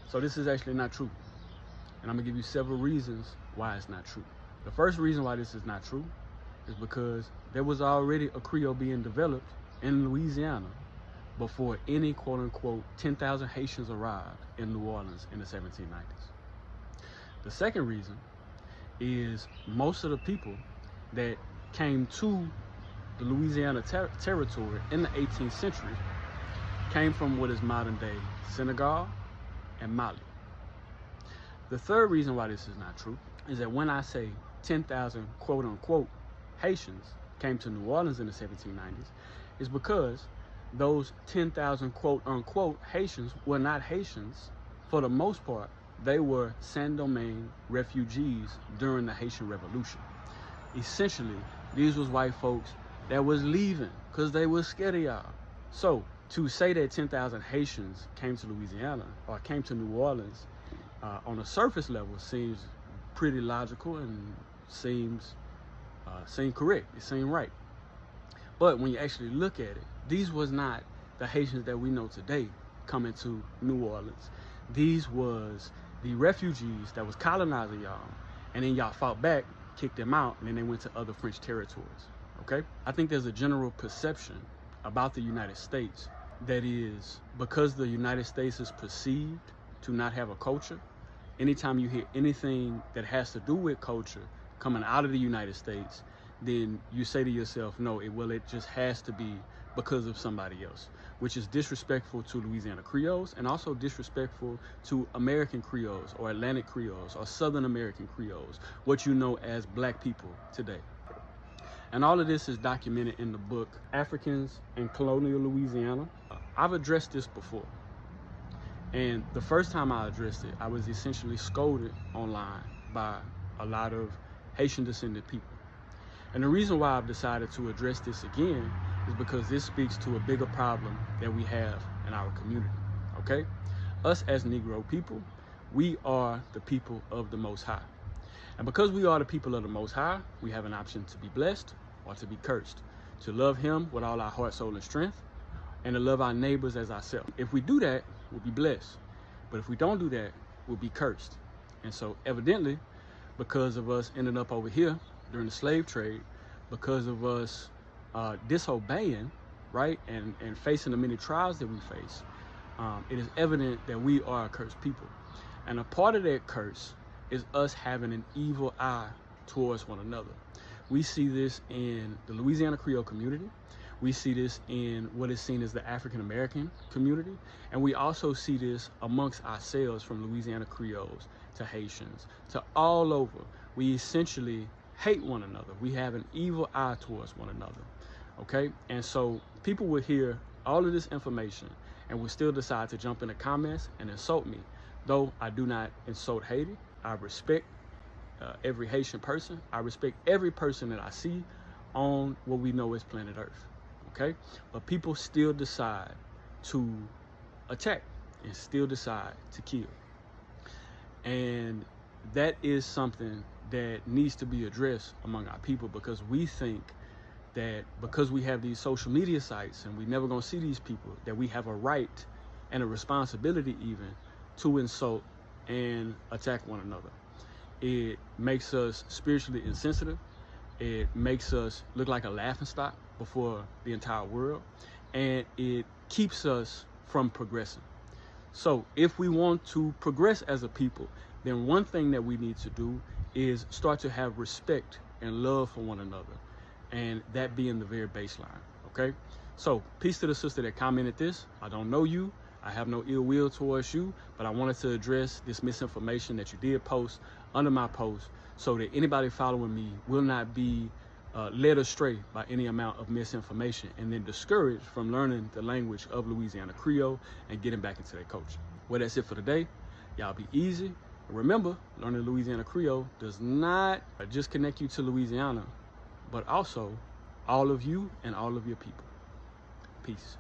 So this is actually not true. And I'm gonna give you several reasons why it's not true. The first reason why this is not true is because there was already a Creole being developed in Louisiana before any quote unquote 10,000 Haitians arrived in New Orleans in the 1790s. The second reason is most of the people that came to the Louisiana territory in the 18th century came from what is modern day Senegal and Mali. The third reason why this is not true is that when I say 10,000 quote unquote Haitians came to New Orleans in the 1790s, is because those 10,000 quote unquote Haitians were not Haitians. For the most part, they were Saint-Domingue refugees during the Haitian Revolution. Essentially, these was white folks that was leaving because they was scared of y'all. So to say that 10,000 Haitians came to Louisiana or came to New Orleans on a surface level seems pretty logical and seems correct. It seemed right. But when you actually look at it, these was not the Haitians that we know today coming to New Orleans. These was the refugees that was colonizing y'all, and then y'all fought back, kicked them out, and then they went to other French territories. Okay? I think there's a general perception about the United States that is, because the United States is perceived to not have a culture, anytime you hear anything that has to do with culture coming out of the United States, then you say to yourself, no, it just has to be because of somebody else, which is disrespectful to Louisiana Creoles and also disrespectful to American Creoles or Atlantic Creoles or Southern American Creoles, what you know as black people today. And all of this is documented in the book, Africans in Colonial Louisiana. I've addressed this before. And the first time I addressed it, I was essentially scolded online by a lot of Haitian descended people. And the reason why I've decided to address this again is because this speaks to a bigger problem that we have in our community, okay? Us as Negro people, we are the people of the Most High. And because we are the people of the Most High, we have an option to be blessed or to be cursed, to love Him with all our heart, soul, and strength, and to love our neighbors as ourselves. If we do that, we'll be blessed. But if we don't do that, we'll be cursed. And so evidently, because of us ending up over here during the slave trade, because of us disobeying, right, and facing the many trials that we face, it is evident that we are a cursed people. And a part of that curse is us having an evil eye towards one another. We see this in the Louisiana Creole community. We see this in what is seen as the African American community. And we also see this amongst ourselves, from Louisiana Creoles to Haitians to all over. We essentially hate one another. We have an evil eye towards one another, okay? And so people will hear all of this information and will still decide to jump in the comments and insult me. Though I do not insult Haiti, I respect every Haitian person. I respect every person that I see on what we know as planet Earth, okay? But people still decide to attack and still decide to kill. And that is something that needs to be addressed among our people, because we think that because we have these social media sites and we never gonna see these people, that we have a right and a responsibility even to insult and attack one another. It makes us spiritually insensitive. It makes us look like a laughingstock before the entire world, and it keeps us from progressing. So if we want to progress as a people, then one thing that we need to do is start to have respect and love for one another, and that being the very baseline, okay? So peace to the sister that commented this. I don't know you. I have no ill will towards you, but I wanted to address this misinformation that you did post under my post so that anybody following me will not be led astray by any amount of misinformation and then discouraged from learning the language of Louisiana Creole and getting back into their culture. Well, that's it for today. Y'all be easy. Remember, learning Louisiana Creole does not just connect you to Louisiana, but also all of you and all of your people. Peace.